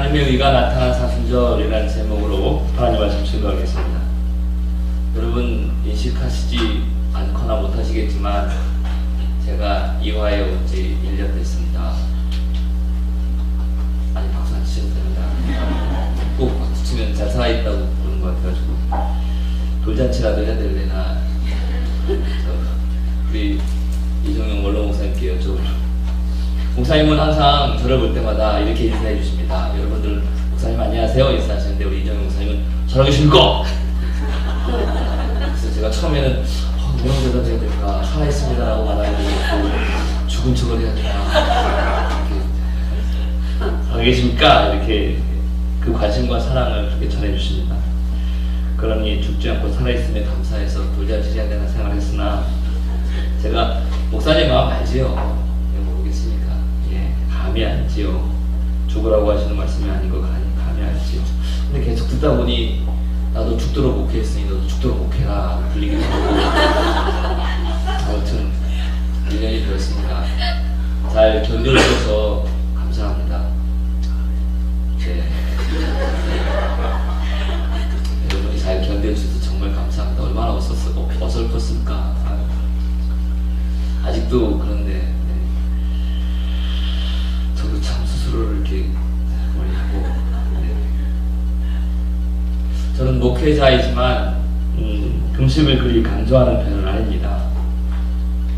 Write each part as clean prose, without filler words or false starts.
하나님의 의가 나타난 사순절이라는 제목으로 하나님 말씀 증거하겠습니다. 여러분 인식하시지 않거나 못하시겠지만 제가 이화에 온 지 1년 됐습니다. 아니 박수 안 치셔도 됩니다. 꼭 박수 치면 잘 살아있다고 그런 것 같아가지고 돌잔치라도 해야 될래나 우리 이정용 원로 목사님께 여쭤보려고. 목사님은 항상 저를 볼 때마다 이렇게 인사해 주십니다. 여러분들 목사님 안녕하세요 인사하시는데 우리 이정용 목사님은 살아계십니까? 그래서 제가 처음에는 뭐라고 대답해야 될까? 살아있습니다 라고 말해야 되고 죽은 척을 해야 되나? 살아계십니까? 이렇게 그 관심과 사랑을 그렇게 전해주십니다. 그러니 죽지 않고 살아있음에 감사해서 돌잔치 해야 되나 생각했으나 제가 목사님 마음 알지요? 모르겠습니까? 예, 감이 알지요. 죽으라고 하시는 말씀이 아닌 거 감이 알지요. 근데 계속 듣다 보니 나도 죽도록 목회했으니 너도 죽도록 목회라 불리기도 하고 아무튼 1년이 되었습니다. 잘 견뎌주셔서 감사합니다. 네. 여러분이 잘 견뎌주셔서 정말 감사합니다. 얼마나 어설펐을까. 아직도 그런데 네. 저도 참 스스로를 이렇게 머리 하고 네. 저는 목회자이지만 금식을 그리 강조하는 편은 아닙니다.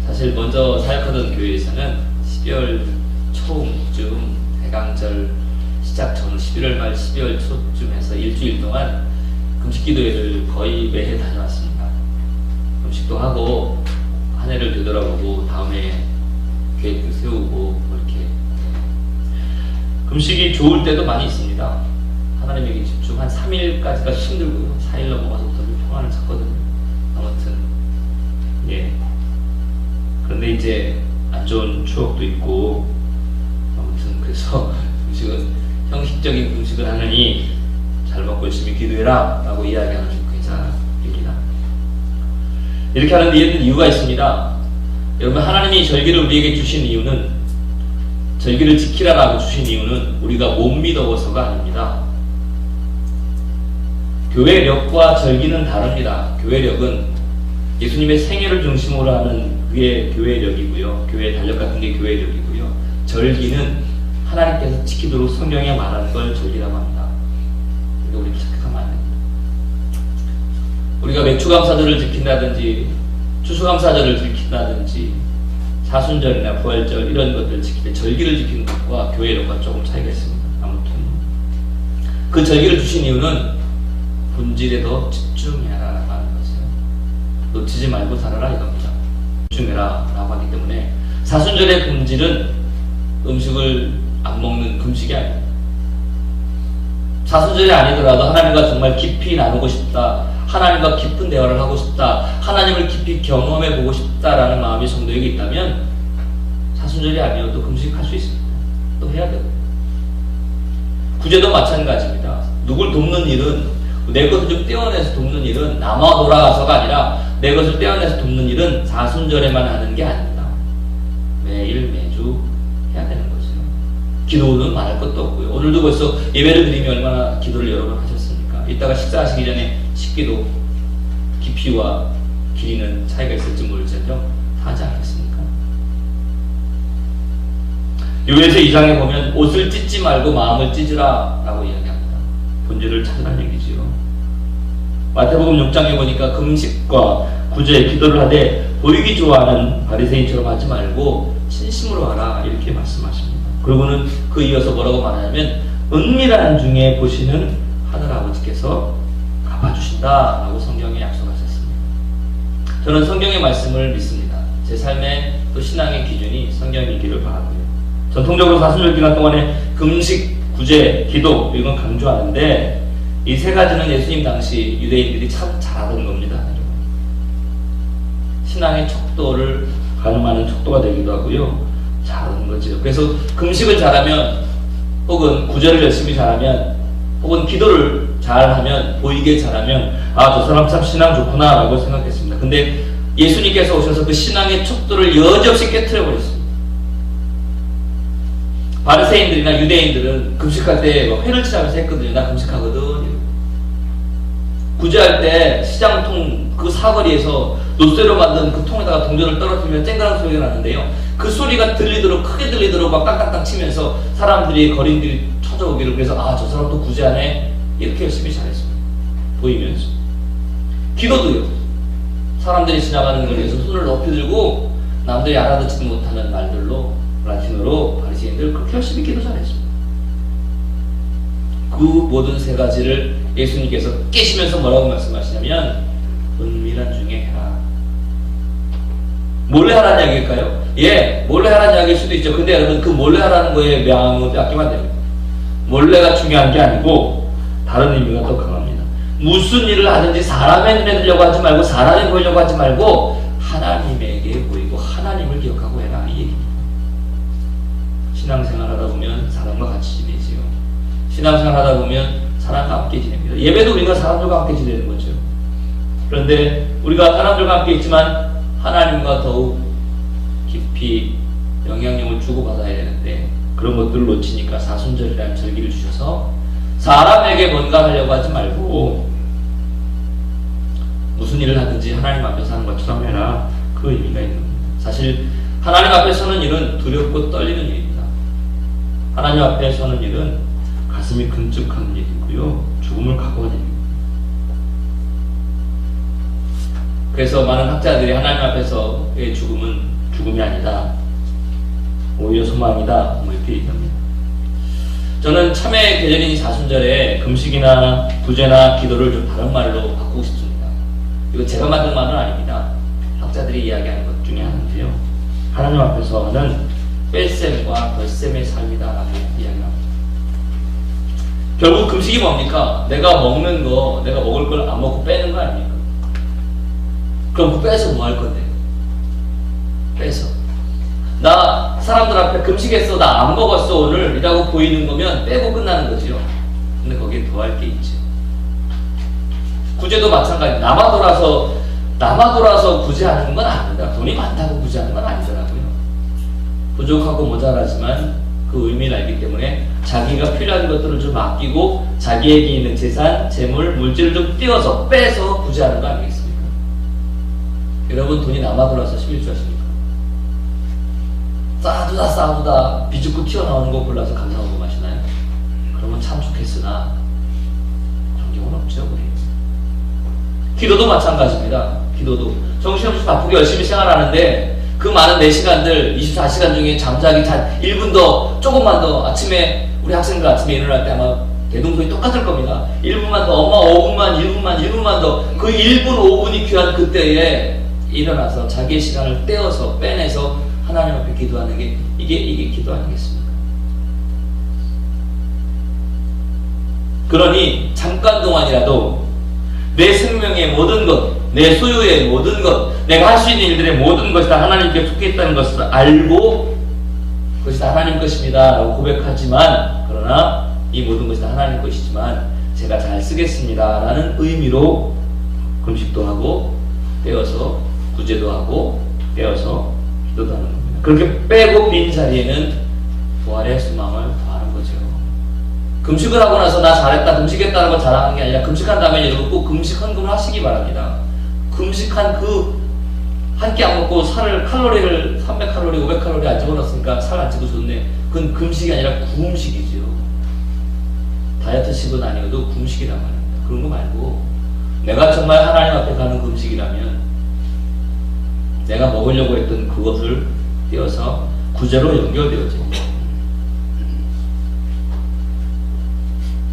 사실 먼저 사역하던 교회에서는 12월 초쯤 대강절 시작 전 11월 말 12월 초쯤 해서 일주일 동안 금식기도회를 거의 매해 다녀왔습니다. 금식도 하고 한 해를 되돌아보고 다음에 계획도 세우고 이렇게 금식이 좋을 때도 많이 있습니다. 하나님에게 집중 한 3일까지가 힘들고요. 4일 넘어가서부터 평안을 찾거든요. 아무튼 예. 그런데 이제 안 좋은 추억도 있고 아무튼 그래서 금식은 형식적인 금식을 하느니 잘 먹고 열심히 기도해라 라고 이야기하는 목회자입니다. 이렇게 하는 데에는 이유가 있습니다. 여러분 하나님이 절기를 우리에게 주신 이유는 절기를 지키라라고 주신 이유는 우리가 못 믿어서가 아닙니다. 교회력과 절기는 다릅니다. 교회력은 예수님의 생애를 중심으로 하는 그게 교회력이고요. 교회 달력 같은 게 교회력이고요. 절기는 하나님께서 지키도록 성경에 말하는 걸 절기라고 합니다. 그러니까 우리가 착각하면 안 됩니다. 우리가 맥추감사절을 지킨다든지 추수감사절을 지킨다든지 사순절이나 부활절 이런 것들을 지킬 때 절기를 지키는 것과 교회력과 조금 차이가 있습니다. 아무튼 그 절기를 주신 이유는 본질에 더 집중해라 라고 하는 것이에요. 놓치지 말고 살아라 이겁니다. 집중해라 라고 하기 때문에 사순절의 본질은 음식을 안 먹는 금식이 아닙니다. 사순절이 아니더라도 하나님과 정말 깊이 나누고 싶다, 하나님과 깊은 대화를 하고 싶다, 하나님을 깊이 경험해 보고 싶다라는 마음이 성도에게 있다면 사순절이 아니어도 금식할 수 있습니다. 또 해야 되고 구제도 마찬가지입니다. 누굴 돕는 일은 내 것을 좀 떼어내서 돕는 일은 남아 돌아가서가 아니라 내 것을 떼어내서 돕는 일은 사순절에만 하는 게 아닙니다. 매일 매주 해야 되는 거죠. 기도는 말할 것도 없고요. 오늘도 벌써 예배를 드리면 얼마나 기도를 여러 번 하셨습니까? 이따가 식사하시기 전에 식기도 깊이와 길이는 차이가 있을지 모를지언정 하지 않겠습니까? 요에서 2장에 보면 옷을 찢지 말고 마음을 찢으라 라고 이야기합니다. 본질을 찾으라는 얘기지요. 마태복음 6장에 보니까 금식과 구제, 기도를 하되 보이기 좋아하는 바리새인처럼 하지 말고 진심으로 하라 이렇게 말씀하십니다. 그리고는 그 이어서 뭐라고 말하냐면 은밀한 중에 보시는 하늘아버지께서 갚아주신다 라고 성경에 약속하셨습니다. 저는 성경의 말씀을 믿습니다. 제 삶의 또 신앙의 기준이 성경이기를 바라고요. 전통적으로 사순절 기간 동안에 금식, 구제, 기도 이건 강조하는데 이 세 가지는 예수님 당시 유대인들이 참 잘하던 겁니다. 신앙의 척도를 가늠하는 척도가 되기도 하고요. 잘하는 거죠. 그래서 금식을 잘하면 혹은 구제를 열심히 잘하면 혹은 기도를 잘하면 보이게 잘하면 아, 저 사람 참 신앙 좋구나 라고 생각했습니다. 근데 예수님께서 오셔서 그 신앙의 척도를 여지없이 깨트려 버렸습니다. 바리새인들이나 유대인들은 금식할 때 회를 치라면서 했거든요. 나 금식하거든. 구제할 때 시장통 그 사거리에서 노쇠로 만든 그 통에다가 동전을 떨어뜨리면 쨍그랑 소리가 나는데요. 그 소리가 들리도록 크게 들리도록 막 땅땅땅 치면서 사람들이 거린들이 쳐져오기를, 그래서 아, 저 사람도 구제하네 이렇게 열심히 잘했습니다. 보이면서. 기도도요. 사람들이 지나가는 거리에서 손을 높이 들고 남들이 알아듣지도 못하는 말들로 라틴어로 바리새인들 그렇게 열심히 기도 잘했습니다. 그 모든 세 가지를 예수님께서 깨시면서 뭐라고 말씀하시냐면 은밀한 중에 해라. 몰래 하라는 이야기일까요? 예, 몰래 하라는 이야기일 수도 있죠. 근데 여러분 그 몰래 하라는 거에 명을 뺏기면 안 됩니다. 몰래가 중요한 게 아니고 다른 의미가 더 강합니다. 무슨 일을 하든지 사람의 눈에 들려고 하지 말고 사람이 보이려고 하지 말고 하나님에게 보이고 하나님을 기억하고 해라, 이 얘기입니다. 신앙생활 하다 보면 사람과 같이 지내지요. 신앙생활 하다 보면 사람과 함께 지냅니다. 예배도 우리가 사람들과 함께 지내는 거죠. 그런데 우리가 사람들과 함께 있지만 하나님과 더욱 깊이 영향력을 주고받아야 되는데 그런 것들을 놓치니까 사순절이라는 절기를 주셔서 사람에게 뭔가 하려고 하지 말고 무슨 일을 하든지 하나님 앞에서 하는 것처럼 해라. 그 의미가 있는 겁니다. 사실 하나님 앞에 서는 일은 두렵고 떨리는 일입니다. 하나님 앞에 서는 일은 가슴이 끔찍한 일이고요. 죽음을 각오하는 일입니다. 그래서 많은 학자들이 하나님 앞에서의 죽음은 죽음이 아니다, 오히려 소망이다, 뭐 이렇게 얘기합니다. 저는 참회 계절인 사순절에 금식이나 구제나 기도를 좀 다른 말로 바꾸고 싶습니다. 이거 제가 만든 말은 아닙니다. 학자들이 이야기하는 것 중에 하나인데요. 하나님 앞에서 하는 뺄셈과 덜셈의 삶이다라고 이야기합니다. 결국 금식이 뭡니까? 내가 먹는 거, 내가 먹을 걸 안 먹고 빼는 거 아닙니까? 그럼 그 빼서 뭐 할 건데? 빼서. 나 사람들 앞에 금식했어, 나 안 먹었어 오늘 이라고 보이는 거면 빼고 끝나는 거죠. 근데 거기에 더 할 게 있죠. 구제도 마찬가지. 남아 돌아서 구제하는 건 아니다. 돈이 많다고 구제하는 건 아니더라고요. 부족하고 모자라지만 그 의미를 알기 때문에 자기가 필요한 것들을 좀 아끼고 자기에게 있는 재산, 재물, 물질을 좀 띄워서 빼서 구제하는 거 아니겠습니까? 여러분 돈이 남아 돌아서 11조 하십니까? 싸두다 비죽고 튀어나오는 거 골라서 감사하고 마시나요? 그러면 참 좋겠으나 그런 경우는 없죠. 우리. 기도도 마찬가지입니다. 기도도 정신없이 바쁘게 열심히 생활하는데 그 많은 4시간들 24시간 중에 잠자기 1분 더, 조금만 더, 아침에 우리 학생들 아침에 일어날 때 아마 대동소이 똑같을 겁니다. 1분만 더, 엄마 1분만 더, 그 1분 5분이 귀한 그때에 일어나서 자기의 시간을 떼어서 빼내서 하나님 앞에 기도하는 게 이게 기도 아니겠습니까? 그러니 잠깐 동안이라도 내 생명의 모든 것, 내 소유의 모든 것, 내가 할 수 있는 일들의 모든 것이 다 하나님께 속해 있다는 것을 알고 그것이 다 하나님 것입니다 라고 고백하지만, 그러나 이 모든 것이 다 하나님 것이지만 제가 잘 쓰겠습니다 라는 의미로 금식도 하고 떼어서 구제도 하고 떼어서 기도도 하는 겁니다. 그렇게 빼고 빈 자리에는 부활의 소망을 더하는 거죠. 금식을 하고 나서 나 잘했다, 금식했다는 걸 자랑하는 게 아니라 금식한 다음에 여러분 꼭 금식 헌금을 하시기 바랍니다. 금식한 그 한 끼 안 먹고 칼로리를 300칼로리, 500칼로리 안 집어넣었으니까 살 안 찌고 좋네. 그건 금식이 아니라 구음식이죠. 다이어트식은 아니어도 구음식이란 말입니다. 그런 거 말고 내가 정말 하나님 앞에 가는 금식이라면 내가 먹으려고 했던 그것을 띄어서 구제로 연결되어집니다.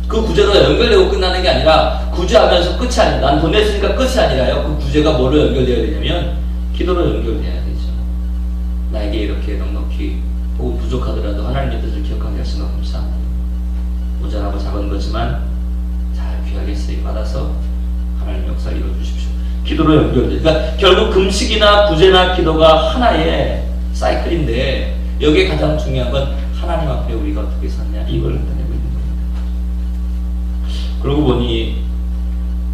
그 구제로 연결되고 끝나는 게 아니라 구제하면서 끝이 아니다. 난 돈 냈으니까 끝이 아니라요. 그 구제가 뭐로 연결되어야 되냐면 기도로 연결돼야 되죠. 나에게 이렇게 넉넉히 혹은 부족하더라도 하나님의 뜻을 기억하게 하시는 것 감사합니다. 모자라고 작은 거지만 잘 귀하게 쓰임 받아서 하나님 역사를 이루어주십시오. 기도로 연결돼요. 그러니까 결국 금식이나 구제나 기도가 하나의 사이클인데 여기에 가장 중요한 건 하나님 앞에 우리가 어떻게 섰냐 이걸 나타내고 있는 겁니다. 그러고 보니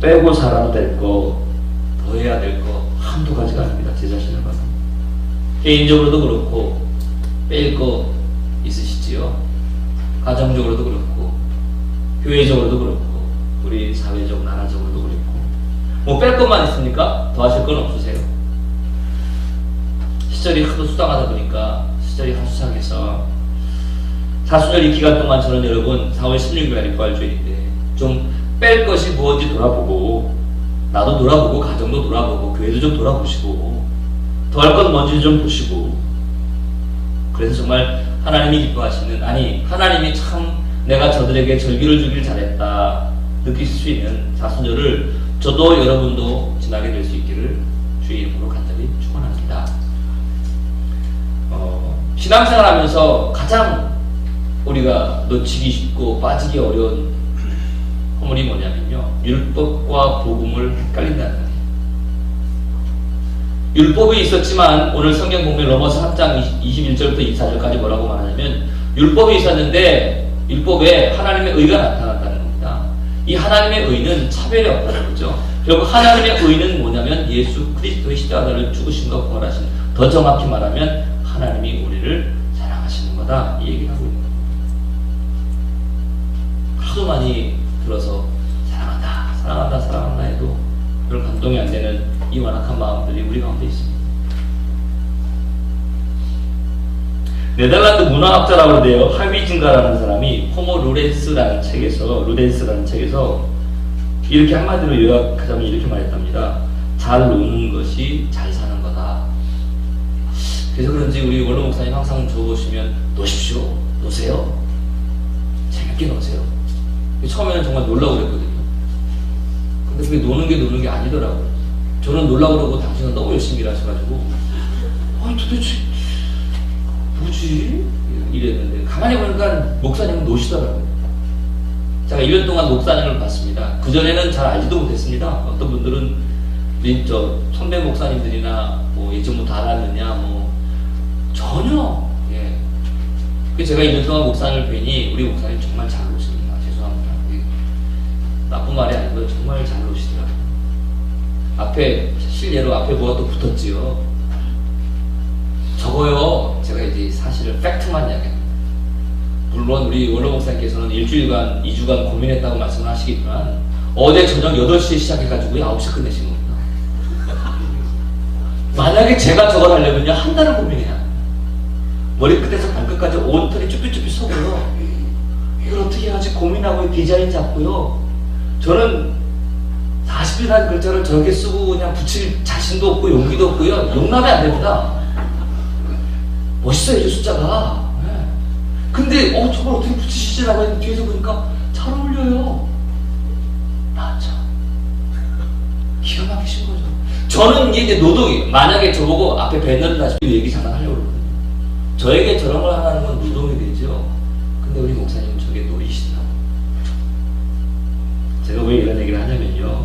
빼고 살아도 될 거, 더 해야 될 거 한두 가지가 아닙니다. 제 자신을 봐서 개인적으로도 그렇고 뺄 거, 있으시지요? 가정적으로도 그렇고 교회적으로도 그렇고 우리 사회적 나라적으로도 그렇고 뭐 뺄 것만 있습니까? 더 하실 건 없으세요? 시절이 하도 수당하다 보니까 시절이 하수상해서 사순절 이 기간 동안 저는 여러분 4월 16일날이 부활주일인데 좀 뺄 것이 무엇인지 돌아보고 나도 돌아보고 가정도 돌아보고 교회도 좀 돌아보시고 더 할 건 뭔지 좀 보시고 그래서 정말 하나님이 기뻐하시는 아니 하나님이 참 내가 저들에게 절기를 주길 잘했다 느끼실 수 있는 사순절을 저도 여러분도 지나게 될 수 있기를 주의 이름으로 간절히 축원합니다. 신앙생활 하면서 가장 우리가 놓치기 쉽고 빠지기 어려운 허물이 뭐냐면요. 율법과 복음을 헷갈린다는 거예요. 율법이 있었지만 오늘 성경 보면 로마서 3장 21절부터 24절까지 뭐라고 말하냐면 율법이 있었는데 율법에 하나님의 의가 나타났다는 겁니다. 이 하나님의 의는 차별이 없다는 거죠. 결국 하나님의 의는 뭐냐면 예수 그리스도의 십자가를 죽으심과 부활하신 더 정확히 말하면 하나님이 우리를 사랑하시는 거다 이 얘기를 하고 있는 겁니다. 하도 많이 들어서 사랑한다 사랑한다 사랑한다 해도 별 감동이 안 되는 이 완악한 마음들이 우리 가운데 있습니다. 네덜란드 문화학자라고 그러대요. 하위징가라는 사람이 호모 루덴스라는 책에서 이렇게 한마디로 요약하자면 이렇게 말했답니다. 잘 노는 것이 잘 사는 거다. 그래서 그런지 우리 원로 목사님 항상 저보시면 노십시오, 노세요, 재밌게 노세요. 처음에는 정말 놀라고 그랬거든요. 근데 그게 노는 게 아니더라고요. 저는 놀라고 그러고 당신은 너무 열심히 일하셔가지고 아니 도대체 뭐지? 이랬는데 가만히 보니까 목사님은 노시더라고요. 제가 1년 동안 목사님을 봤습니다. 그전에는 잘 알지도 못했습니다. 어떤 분들은 저 선배 목사님들이나 뭐 예전부터 알았느냐 뭐 전혀 예. 제가 1년 동안 목사님을 뵈니 우리 목사님 정말 잘 노십니다. 죄송합니다. 나쁜 말이 아니고 정말 잘 노시더라고요. 앞에 실례로 앞에 뭐가 또 붙었지요. 저거요 제가 이제 사실은 팩트만 이야기합니다. 물론 우리 원로 목사님께서는 일주일간 2주간 고민했다고 말씀을 하시겠지만 어제 저녁 8시에 시작해가지고 9시 끝내신 겁니다. 만약에 제가 저걸 하려면요 한 달을 고민해야 합니다. 머리끝에서 발끝까지 온털이 쭈삣쭈삣 서고요 이걸 어떻게 해야지 고민하고 디자인 잡고요 저는 40이라는 글자를 저렇게 쓰고 그냥 붙일 자신도 없고 용기도 없고요 용납이 안 됩니다. 멋있어요 이 숫자가. 네. 근데 저걸 어떻게 붙이시지라고 했는데 뒤에서 보니까 잘 어울려요. 참 기가 막히신 거죠. 저는 이게 이제 노동이에요. 만약에 저보고 앞에 배너를 다시고 얘기 잠깐 하려고 그러거든요. 저에게 저런 걸 하는 건 노동이 되죠. 근데 우리 목사님은 저게 놀이시더라고요. 제가 왜 이런 얘기를 하냐면요.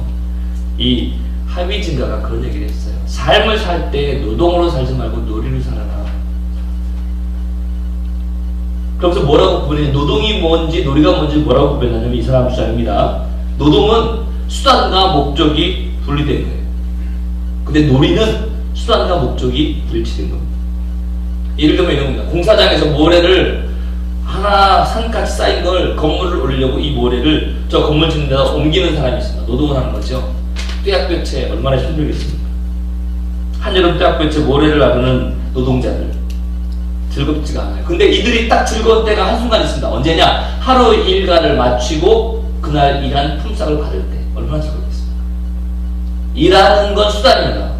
이 하위진가가 그런 얘기를 했어요. 삶을 살 때 노동으로 살지 말고 놀이를 살아라. 그러면서 뭐라고 구분해? 노동이 뭔지 놀이가 뭔지 뭐라고 구분하냐면 이 사람 주장입니다. 노동은 수단과 목적이 분리된 거예요. 근데 놀이는 수단과 목적이 일치된 겁니다. 예를 들면 이런 겁니다. 공사장에서 모래를 하나 산같이 쌓인 걸 건물을 올리려고 이 모래를 저 건물 짓는 데다 옮기는 사람이 있습니다. 노동을 하는 거죠. 뙤약볕에 얼마나 힘들겠습니까? 한여름 뙤약볕에 모래를 나르는 노동자들 즐겁지가 않아요. 근데 이들이 딱 즐거운 때가 한순간 있습니다. 언제냐? 하루 일과를 마치고 그날 일한 품삯을 받을 때 얼마나 즐겁겠습니까? 일하는 건 수단입니다.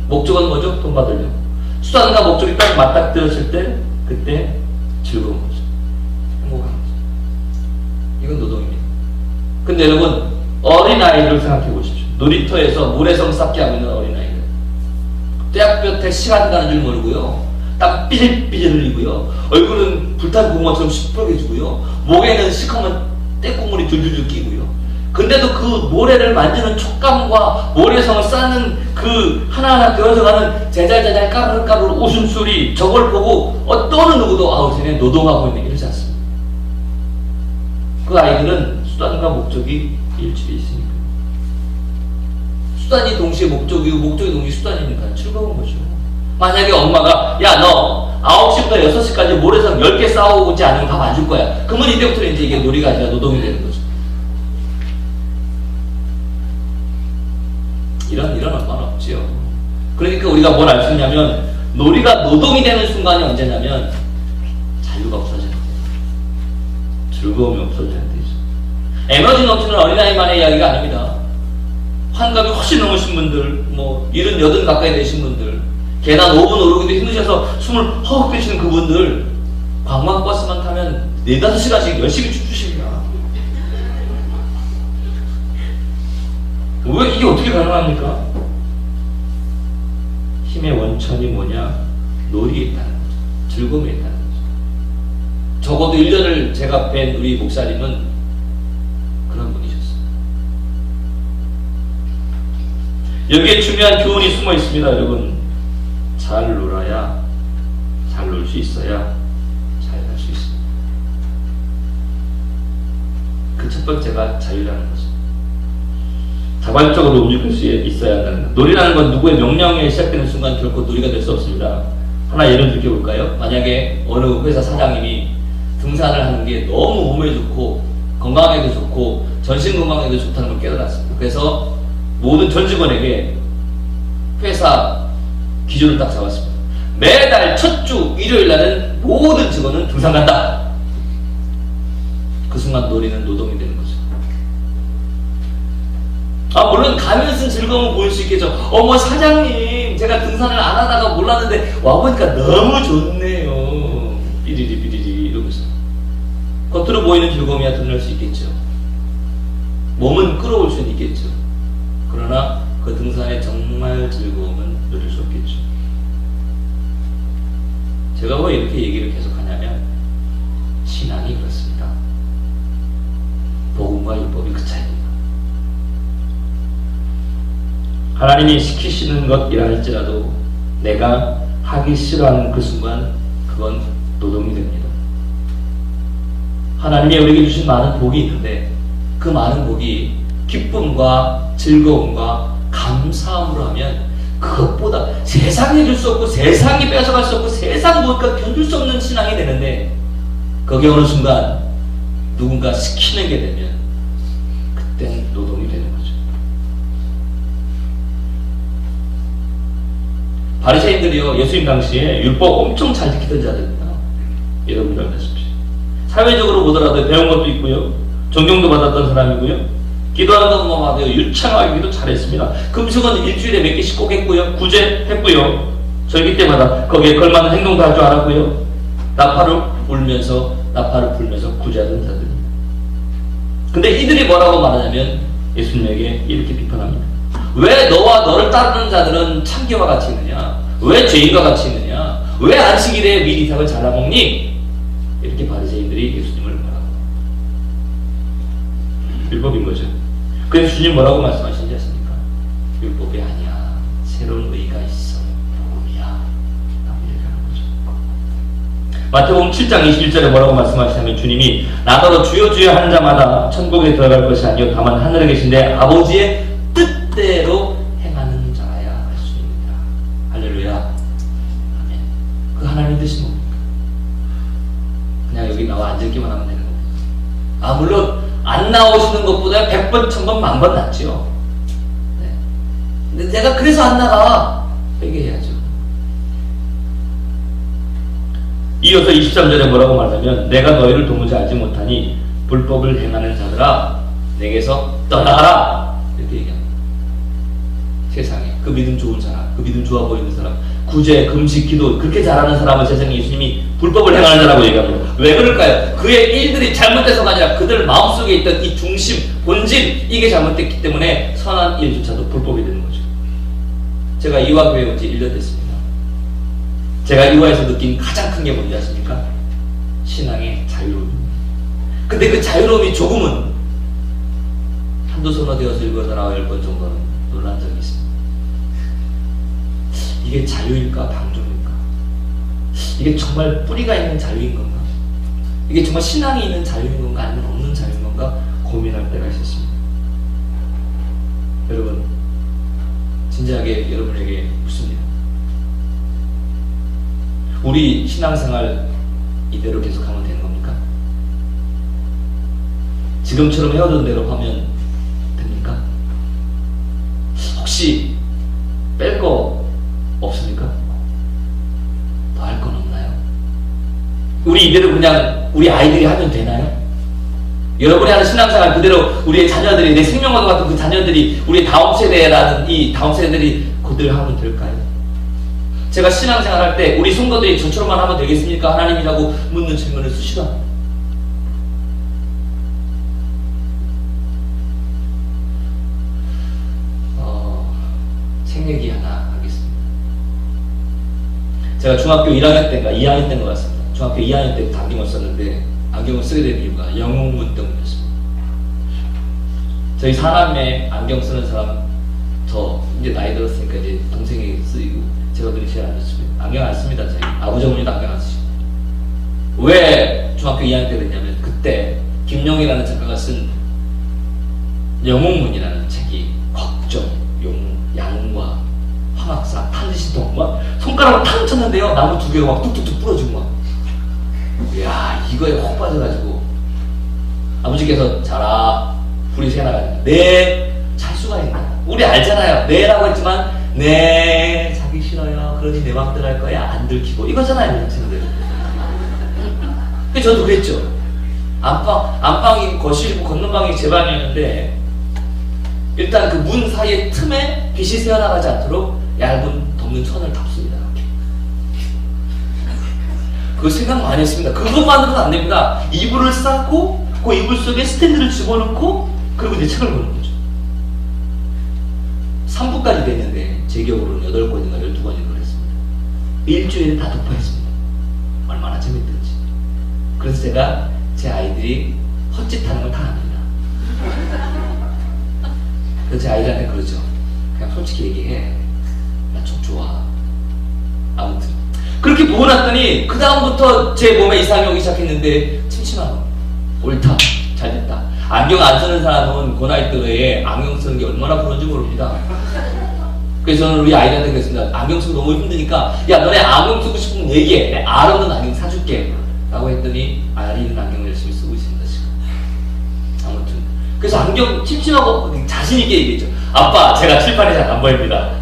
목적은 뭐죠? 돈 받으려고. 수단과 목적이 딱 맞닥뜨렸을 때 그때 즐거운 거죠. 행복한 거죠. 이건 노동입니다. 근데 여러분 어린아이를 생각해 보십시오. 놀이터에서 모래성 쌓기 하고 있는 어린아이들 뙤약볕에 시간 가는 줄 모르고요 땀 삐질삐질 흘리고요 얼굴은 불탄 고구마처럼 시뻘개지고요 목에는 시커먼 떼국물이 줄줄줄 끼고요 근데도 그 모래를 만지는 촉감과 모래성을 쌓는 그 하나하나 되어져가는 제잘제잘 까르르까르르 웃음소리 저걸 보고 어떤 누구도 아우 쟤네 노동하고 있네 이러지 않습니다. 그 아이들은 수단과 목적이 일치되어 있으니까 수단이 동시에 목적이고 목적이 동시에 수단이니까 즐거운 거죠. 만약에 엄마가 야 너 9시부터 6시까지 모래성 10개 쌓아오지 않으면 밥 안 줄 거야. 그러면 이때부터 이제 이게 놀이가 아니라 노동이 되는 거죠. 이런 얼마나 없지요. 그러니까 우리가 뭘 알 수 있냐면 놀이가 노동이 되는 순간이 언제냐면 자유가 없어지는 거예요. 즐거움이 없어지는 데죠. 에너지 넘치는 어린아이만의 이야기가 아닙니다. 환갑이 훨씬 넘으신 분들, 70, 80 가까이 되신 분들, 계단 5분 오르기도 힘드셔서 숨을 허욱 빼시는 그분들, 관광버스만 타면 4, 5시간씩 열심히 춤추십니다. 왜 이게 어떻게 가능합니까? 힘의 원천이 뭐냐? 놀이에 있다는 거죠. 즐거움에 있다는 거죠. 적어도 1년을 제가 뵌 우리 목사님은 그런 분이셨어요. 여기에 중요한 교훈이 숨어 있습니다, 여러분. 잘 놀아야, 잘 놀 수 있어야 잘 살 수 있습니다. 그 첫 번째가 자유라는 거죠. 자발적으로 움직일 수 있어야 한다는 것. 놀이라는 건 누구의 명령에 시작되는 순간 결코 놀이가 될 수 없습니다. 하나 예를 들어볼까요? 만약에 어느 회사 사장님이 등산을 하는 게 너무 몸에 좋고 건강에도 좋고 전신 건강에도 좋다는 걸 깨달았습니다. 그래서 모든 전 직원에게 회사 기준을 딱 잡았습니다. 매달 첫 주 일요일 날은 모든 직원은 등산 간다. 그 순간 놀이는 노동이 되는 거죠. 물론 가면서 즐거움을 보일 수 있겠죠. 어머 사장님, 제가 등산을 안 하다가 몰랐는데 와보니까 너무 좋네요. 삐리리 이러면서 겉으로 보이는 즐거움이야 드러날 수 있겠죠. 몸은 끌어올 수는 있겠죠. 그러나 그 등산의 정말 즐거움은 누릴 수 없겠죠. 제가 왜 이렇게 얘기를 계속 하냐면 신앙이 그렇습니다. 복음과 율법이 그 차이입니다. 하나님이 시키시는 것이라 할지라도 내가 하기 싫어하는 그 순간 그건 노동이 됩니다. 하나님이 우리에게 주신 많은 복이 있는데 그 많은 복이 기쁨과 즐거움과 감사함으로 하면 그것보다 세상이 줄 수 없고 세상이 뺏어갈 수 없고 세상 무엇과 견줄 수 없는 신앙이 되는데 거기 어느 순간 누군가 시키는 게 되면 그땐 노동이 되는 거죠. 바리새인들이요, 예수님 당시에 율법 엄청 잘 지키던 자들입니다. 여러분들 알다시피 사회적으로 보더라도 배운 것도 있고요, 존경도 받았던 사람이고요, 기도하는 것만 봐도 유창하기도 잘했습니다. 금식은 일주일에 몇 개씩 꼭 했고요, 구제했고요, 절기 때마다 거기에 걸맞는 행동도 할 줄 알았고요, 나팔을 불면서 구제하던 자들입니다. 근데 이들이 뭐라고 말하냐면 예수님에게 이렇게 비판합니다. 왜 너와 너를 따르는 자들은 참기와 같이 있느냐? 왜 죄인과 같이 있느냐? 왜 안식일에 미리 이삭을 잘라먹니? 이렇게 바리새인들이 예수님을 뭐라고? 율법인 거죠. 그래서 주님 뭐라고 말씀하시는지 아십니까? 율법이 아니야, 새로운 의가 있어, 복음이야 라고 얘기하는 거죠. 마태복음 7장 21절에 뭐라고 말씀하시냐면 주님이 나더러 주여 주여 하는 자마다 천국에 들어갈 것이 아니요 다만 하늘에 계신데 아버지의 뜻대로 행하는 자야 하십니다. 할렐루야. 아멘. 그 하나님 뜻이 뭡니까? 그냥 여기 나와 앉을기만 하면 되는 겁니다. 물론 안 나오시는 것보다 100번, 1000번, 10,000번 낫죠. 네. 근데 내가 그래서 안 나가 회개해야죠. 이어서 23절에 뭐라고 말하냐면 내가 너희를 도무지 알지 못하니 불법을 행하는 자들아 내게서 떠나가라 이렇게 얘기합니다. 세상에 그 믿음 좋은 사람, 그 믿음 좋아 보이는 사람, 구제, 금식, 기도 그렇게 잘하는 사람은 세상에 예수님이 불법을 행하는 자라고 얘기합니다. 왜 그럴까요? 그의 일들이 잘못돼서가 아니라 그들 마음속에 있던 이 중심, 본질 이게 잘못됐기 때문에 선한 일조차도 불법이 되는 거죠. 제가 이화교회 온 지 1년 됐습니다. 제가 이화에서 느낀 가장 큰 게 뭔지 아십니까? 신앙의 자유로움입니다. 근데 그 자유로움이 조금은 한두 서너 되어서 읽어서나 10번 정도는 놀란 적이 있습니다. 이게 자유일까 방종일까? 이게 정말 뿌리가 있는 자유인 건가? 이게 정말 신앙이 있는 자유인 건가 아니면 없는 자유인 건가 고민할 때가 있었습니다. 여러분 진지하게 여러분에게 묻습니다. 우리 신앙생활 이대로 계속하면 되는 겁니까? 지금처럼 해오던 대로 하면 됩니까? 혹시 뺄 거 없습니까? 더 할 건 없나요? 우리 이대로 그냥 우리 아이들이 하면 되나요? 여러분이 하는 신앙생활 그대로 우리의 자녀들이, 내 생명과도 같은 그 자녀들이, 우리 다음 세대라는 이 다음 세대들이 그대로 하면 될까요? 제가 신앙생활 할 때 우리 성도들이 저처럼만 하면 되겠습니까? 하나님이라고 묻는 질문을 수시로 합니다. 생얘기 하나 하겠습니다. 제가 중학교 1학년 때인가 2학년 때인 것 같습니다. 중학교 2학년 때부터 안경을 썼는데 안경을 쓰게 된 이유가 영웅문 때문이었습니다. 저희 사남매 안경 쓰는 사람, 저 이제 나이 들었으니까 이제 동생이 쓰이고 제가 눈이 제일 안 좋습니다. 안경 안 씁니다. 저희 아버지 어머니도 안경 안 쓰시고. 왜 중학교 2학년 때 됐냐면 그때 김용이라는 작가가 쓴 영웅문이라는 책이 걱정, 양과 황학사, 탄신통 막 손가락으로 탕 쳤는데요, 나무 2개가 막 뚝뚝뚝 부러지고 막, 이야, 이거에 확 빠져가지고 아버지께서 자라, 불이 새나가지고 네, 잘 수가 있나? 우리 알잖아요. 네라고 했지만 네, 자기 싫어요. 그러니 내 맘대로 할 거야. 안 들키고 이거잖아요, 학생들. 저도 그랬죠. 안방이 거실이고 걷는 방이 제 방이었는데 일단 그 문 사이의 틈에 빛이 새어나가지 않도록 얇은 덮는 천을 덮습니다. 그 생각 많이 했습니다. 그것만으로는 안 됩니다. 이불을 쌓고 그 이불 속에 스탠드를 집어넣고 그리고 내 책을 보는 거죠. 3부까지 됐는데 제 기억으로는 8권인가 12권인가 그랬습니다. 일주일에 다 독파했습니다. 얼마나 재밌던지. 그래서 제가 제 아이들이 헛짓하는 걸 다 압니다. 그래서 제 아이들한테 그러죠. 그냥 솔직히 얘기해. 나 좀 좋아. 아무튼 그렇게 보고 났더니 그 다음부터 제 몸에 이상이 오기 시작했는데 침침한 거. 옳다. 잘됐다. 안경 안 쓰는 사람은 그 나이 때에 안경 쓰는 게 얼마나 그런지 모릅니다. 그래서 저는 우리 아이들한테 그랬습니다. 안경 쓰고 너무 힘드니까 야, 너네 안경 쓰고 싶으면 얘기해. 내 알없는 안경 사줄게. 라고 했더니 알이 있는 안경을 열심히 쓰고 있습니다 지금. 아무튼 그래서 안경 침침하고 자신있게 얘기했죠. 아빠, 제가 칠판이 잘 안 보입니다.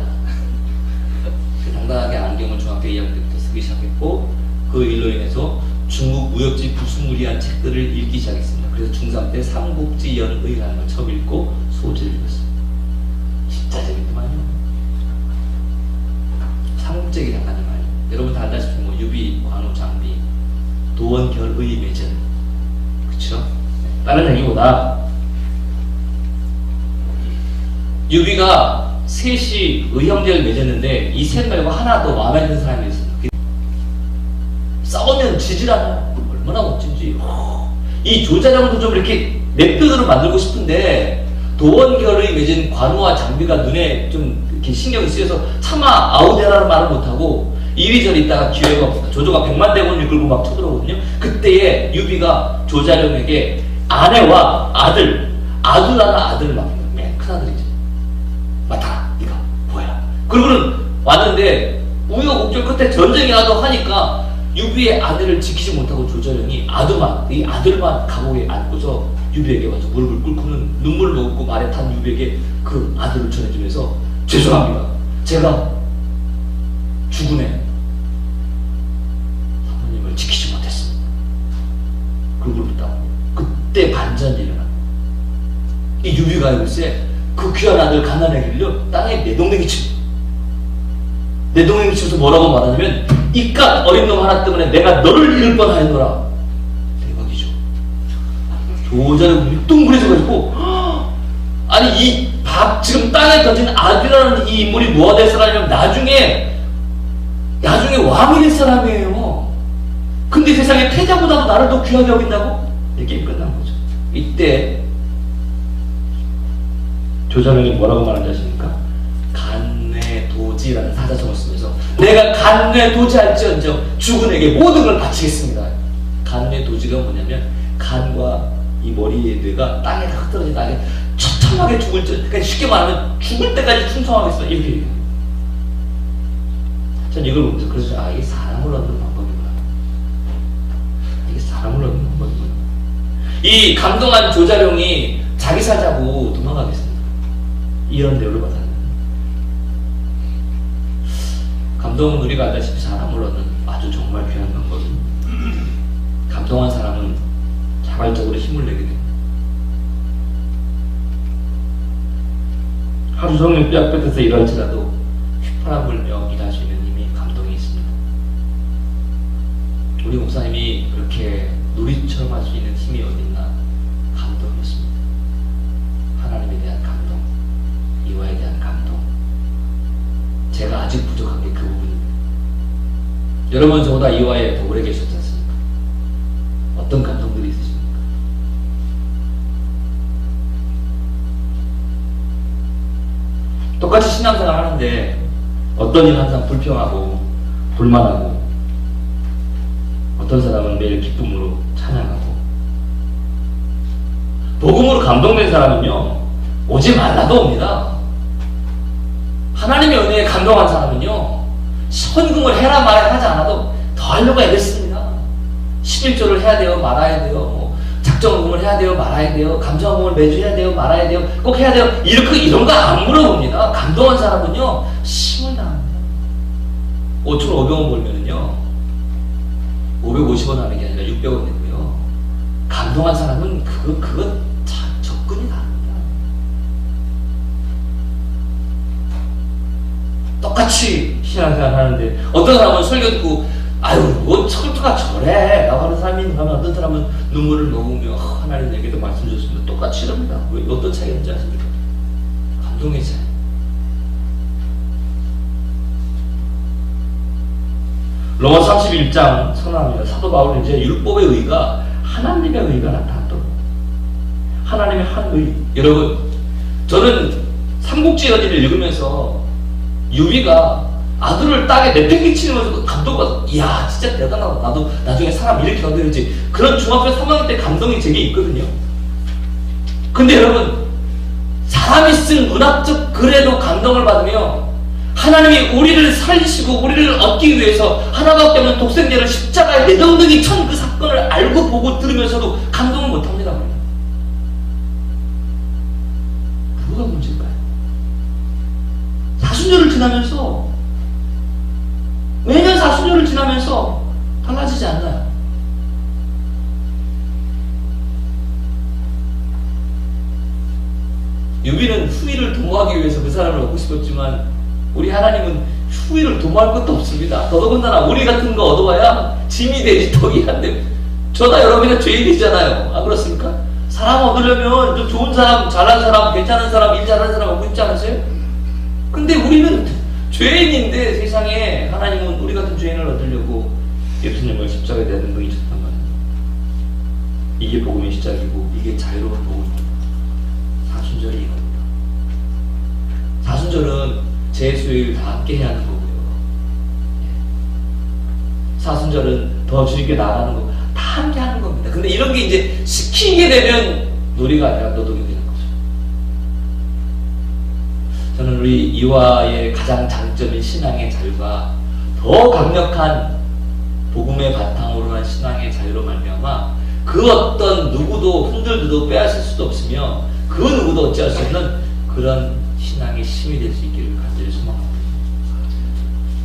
당당하게 안경을 중학교 2학년 때부터 쓰기 시작했고 그 일로 인해서 중국 무협지 부수무리한 책들을 읽기 시작했습니다. 그래서 중3 때 삼국지연의라는 걸 처음 읽고 소재를 읽었습니다. 진짜 재밌더만요. 삼국지기 작가님 말이에요. 여러분 다 알다시피 뭐 유비, 관우, 장비, 도원결의 매전, 그쵸? 다른 얘기보다 유비가 셋이 의형제를 맺었는데 이 셋 말고 하나 더 마음에 드는 사람이 있어요. 싸우면 지질 않아요. 얼마나 멋진지. 이 조자룡도 좀 이렇게 내 편으로 만들고 싶은데 도원결의 맺은 관우와 장비가 눈에 좀 이렇게 신경이 쓰여서 차마 아우데라는 말을 못하고 이리저리 있다가 기회가 없었다. 조조가 100만 대군을 끌고 막 쳐들어오거든요. 그때에 유비가 조자룡에게 아내와 아들 하나 아들을 맡깁니다. 맨 큰아들이죠. 맡아라, 네가 뭐야. 그러고는 왔는데 우여곡절 끝에 전쟁이 나도 하니까 유비의 아들을 지키지 못하고 조자룡이 이 아들만 감옥에 안고서 유비에게 와서 무릎을 꿇고는 눈물을 머금고 말에 탄 유비에게 그 아들을 전해주면서 죄송합니다. 제가 죽으네 사모님을 지키지 못했습니다. 그러고부터 그때 반전이 일어납니다. 이 유비가 글쎄 그 귀한 아들 가난하길요 땅에 내동댕이 칩니다. 내동댕이 치면서 뭐라고 말하냐면 이깟 어린 놈 하나 때문에 내가 너를 잃을 뻔하였노라. 대박이죠. 조자룡 윗동굴에서 아니 이 지금 땅에 던진 아들이라는 이 인물이 뭐가 될 사람이냐면 나중에 왕이 될 사람이에요. 근데 세상에 태자보다도 나를 더 귀하게 여긴다고? 이게 끝난 거죠. 이때 조자룡이 뭐라고 말하는지 아십니까? 간뇌도지라는 사자성어를 쓰면서 내가 간뇌도지할지언정 죽은 에게 모든 걸 바치겠습니다. 간뇌도지가 뭐냐면 간과 이 머리의 뇌가 땅에 다 흩어진 땅에 처참하게 죽을 때, 그러니까 쉽게 말하면 죽을 때까지 충성하겠습니다. 이렇게 얘기해요. 전 이걸 보면서 그래서 이게 사람을 얻는 방법이구나. 사람을 얻는 거거든요. 이 감동한 조자룡이 자기 살자고 도망가겠습니다. 이런 대우를 받았는데, 감동은 우리가 알다시피 사람을 얻는 아주 정말 귀한 방법입니다. 감동한 사람은 자발적으로 힘을 내게 됩니다. 하루 종일 뼈아프에서 일할지라도 휘파람 불며 일할 수 있는 힘이 감동이 있습니다. 우리 목사님이 그렇게 누리처럼 할 수 있는 힘이 어딨나? 감동이었습니다. 하나님에 대한 감동, 이와에 대한 감동. 제가 아직 부족한 게 그 부분입니다. 여러분, 저보다 이와에 더 오래 계셨지 않습니까? 어떤 감동들이 있으십니까? 똑같이 신앙생활 하는데 어떤 일은 항상 불평하고 불만하고, 어떤 사람은 매일 기쁨으로 찬양하고, 복음으로 감동된 사람은요 오지 말라도 옵니다. 하나님의 은혜에 감동한 사람은요 헌금을 해라 말아야 하지 않아도 더 하려고 애쓰습니다. 11조를 해야 돼요, 말아야 돼요, 작정헌금을 해야 돼요, 말아야 돼요, 감정헌금을 매주 해야 돼요, 말아야 돼요, 꼭 해야 돼요, 이런 거 안 물어봅니다. 감동한 사람은요 심을 당합니다. 5천 500원 벌면은요 550원 하는 게 아니라 600원 되고요, 감동한 사람은 그거 접근이 다릅니다. 똑같이 신앙생활 하는데 어떤 사람은 설교 듣고 아유 뭐 철도가 저래 라고 하는 사람이 있는가, 어떤 사람은 눈물을 녹으며 하나님에게도 말씀 주셨습니다. 똑같이 이럽니다. 왜, 어떤 차이가 있는지 아십니까? 감동의 차이. 로마 31장 선언합니다. 사도 바울은 이제 율법의 의가 하나님의 의가 나타났더라고요. 하나님의 한 의. 여러분, 저는 삼국지 연의를 읽으면서 유비가 아들을 땅에 내팽개치면서 감동받아. 이야 진짜 대단하다. 나도 나중에 사람 이렇게 만들지. 그런 중학교 3학년 때 감동이 제게 있거든요. 근데 여러분, 사람이 쓴 문학적 글에도 감동을 받으며 하나님이 우리를 살리시고 우리를 얻기 위해서 하나밖에 없는 독생자를 십자가에 내던등이 천 그 사건을 알고 보고 들으면서도 감동을 못합니다. 뭐가 문제일까요? 사순절을 지나면서, 매년 사순절을 지나면서 달라지지 않나요? 유비는 후위를 도모하기 위해서 그 사람을 얻고 싶었지만 우리 하나님은 후위를 도모할 것도 없습니다. 더더군다나 우리 같은 거 얻어봐야 짐이 되지 덕이 안 돼. 저나 여러분이나 죄인이잖아요. 안 그렇습니까? 사람 얻으려면 좀 좋은 사람, 잘난 사람, 괜찮은 사람, 일 잘하는 사람 얻고 싶지 않으세요? 근데 우리는 죄인인데 세상에 하나님은 우리 같은 죄인을 얻으려고 예수님을 십자가에 내는 분이 있었단 말이에요. 이게 복음의 시작이고 이게 자유로운 복음입니다. 사순절이 이겁니다. 사순절은 제 수요일 다 함께 해야 하는 거고요. 사순절은 더 주님께 나아가는 거 다 함께 하는 겁니다. 근데 이런 게 이제 시키게 되면 놀이가 아니라 노동이 되는 거죠. 저는 우리 이화의 가장 장점인 신앙의 자유가 더 강력한 복음의 바탕으로 한 신앙의 자유로 말미암아 그 어떤 누구도 흔들어도 빼앗을 수도 없으며 그 누구도 어찌할 수 없는 그런 신앙의 힘이 될 수 있기를 간절히 소망합니다.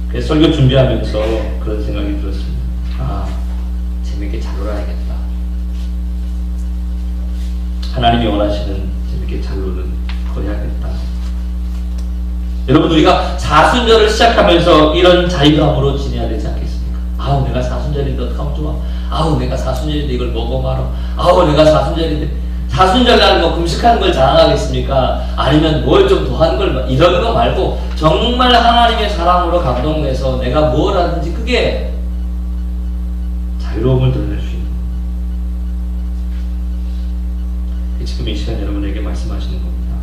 그래서 설교 준비하면서 그런 생각이 들었습니다. 재밌게 잘 놀아야겠다. 하나님이 원하시는 재밌게 잘 노는 걸 해야겠다. 여러분, 우리가 사순절을 시작하면서 이런 자유감으로 지내야 되지 않겠습니까? 아우 내가 사순절인데 어떡하면 좋아. 아우 내가 사순절인데 이걸 먹어 말어. 아우 내가 사순절인데. 사순절날 뭐 금식하는 걸 자랑하겠습니까? 아니면 뭘 좀 더 하는 걸, 이런 거 말고 정말 하나님의 사랑으로 감동돼서 내가 뭘 하든지 그게 자유로움을 드러낼 수 있는, 지금 이 시간 여러분에게 말씀하시는 겁니다.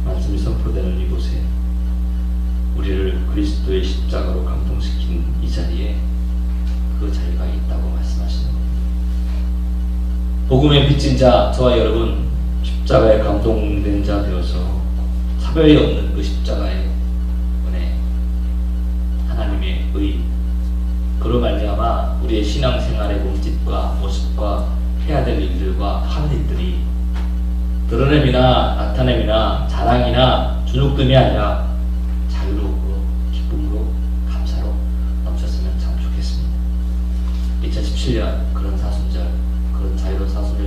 말씀이 선포되는 이곳에 우리를 그리스도의 십자가로 감동시킨 이 자리에 그 자유가 있다고 말씀하시는 겁니다. 복음의 빚진 자, 저와 여러분, 십자가에 감동된 자 되어서 차별이 없는 그 십자가의 은혜, 하나님의 의, 그로 말미암아 우리의 신앙생활의 몸짓과 모습과 해야 될 일들과 하는 일들이 드러냄이나 나타냄이나 자랑이나 주눅듦이 아니라 자유로움으로 기쁨으로 감사로 넘쳤으면 참 좋겠습니다. 2017년 그런 사순절, 그런 자유로운 사순절